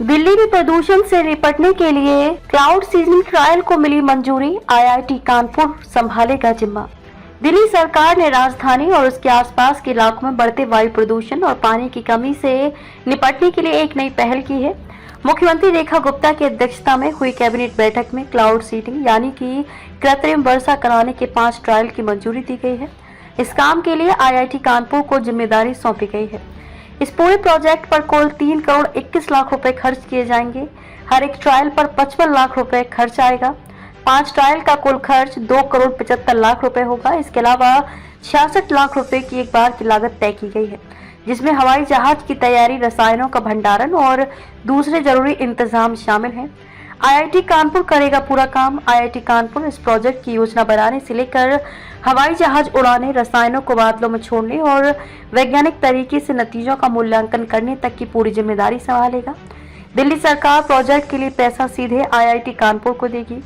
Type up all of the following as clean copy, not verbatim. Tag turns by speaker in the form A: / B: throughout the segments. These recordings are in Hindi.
A: दिल्ली में प्रदूषण से निपटने के लिए क्लाउड सीजनिंग ट्रायल को मिली मंजूरी, आईआईटी कानपुर संभालेगा जिम्मा। दिल्ली सरकार ने राजधानी और उसके आसपास के इलाकों में बढ़ते वायु प्रदूषण और पानी की कमी से निपटने के लिए एक नई पहल की है। मुख्यमंत्री रेखा गुप्ता की अध्यक्षता में हुई कैबिनेट बैठक में क्लाउड सीडिंग यानी कि कृत्रिम वर्षा कराने के 5 ट्रायल की मंजूरी दी गई है। इस काम के लिए आईआईटी कानपुर को जिम्मेदारी सौंपी गई है। इस पूरे प्रोजेक्ट पर कुल 3 करोड़ 21 लाख रुपए खर्च किए जाएंगे। हर एक ट्रायल पर 55 लाख रुपए खर्च आएगा। 5 ट्रायल का कुल खर्च 2 करोड़ 75 लाख रुपए होगा। इसके अलावा 66 लाख रुपए की एक बार की लागत तय की गई है, जिसमें हवाई जहाज की तैयारी, रसायनों का भंडारण और दूसरे जरूरी इंतजाम शामिल हैं। आईआईटी कानपुर करेगा पूरा काम। आईआईटी कानपुर इस प्रोजेक्ट की योजना बनाने से लेकर हवाई जहाज उड़ाने, रसायनों को बादलों में छोड़ने और वैज्ञानिक तरीके से नतीजों का मूल्यांकन करने तक की पूरी जिम्मेदारी संभालेगा। दिल्ली सरकार प्रोजेक्ट के लिए पैसा सीधे आईआईटी कानपुर को देगी।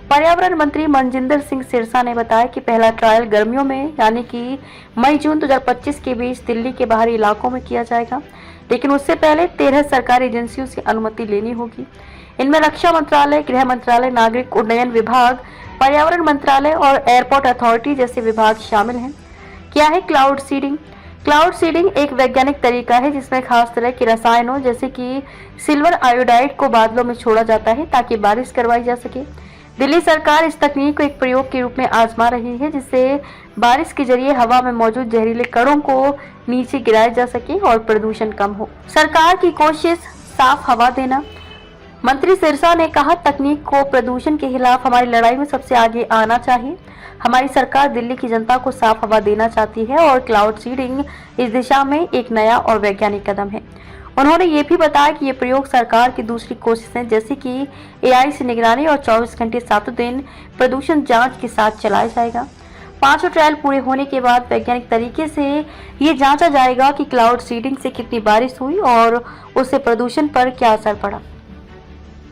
A: पर्यावरण मंत्री मनजिंदर सिंह सिरसा ने बताया कि पहला ट्रायल गर्मियों में यानी कि मई-जून 2025 के बीच दिल्ली के बाहरी इलाकों में किया जाएगा, लेकिन उससे पहले 13 सरकारी एजेंसियों से अनुमति लेनी होगी। इनमें रक्षा मंत्रालय, गृह मंत्रालय, नागरिक उड्डयन विभाग, पर्यावरण मंत्रालय और एयरपोर्ट अथॉरिटी जैसे विभाग शामिल हैं। क्या है क्लाउड सीडिंग? क्लाउड सीडिंग एक वैज्ञानिक तरीका है जिसमें खास तरह के रसायनों जैसे कि सिल्वर आयोडाइड को बादलों में छोड़ा जाता है ताकि बारिश करवाई जा सके। दिल्ली सरकार इस तकनीक को एक प्रयोग के रूप में आजमा रही है, जिससे बारिश के जरिए हवा में मौजूद जहरीले कणों को नीचे गिराया जा सके और प्रदूषण कम हो। सरकार की कोशिश साफ हवा देना। मंत्री सिरसा ने कहा, तकनीक को प्रदूषण के खिलाफ हमारी लड़ाई में सबसे आगे आना चाहिए। हमारी सरकार दिल्ली की जनता को साफ हवा देना चाहती है और क्लाउड सीडिंग इस दिशा में एक नया और वैज्ञानिक कदम है। उन्होंने ये भी बताया कि ये प्रयोग सरकार की दूसरी कोशिशें जैसे कि एआई से निगरानी और 24 घंटे 7 दिन प्रदूषण जांच के साथ चलाया जाएगा। 5 ट्रायल पूरे होने के बाद वैज्ञानिक तरीके से ये जांचा जाएगा कि क्लाउड सीडिंग से कितनी बारिश हुई और उससे प्रदूषण पर क्या असर पड़ा।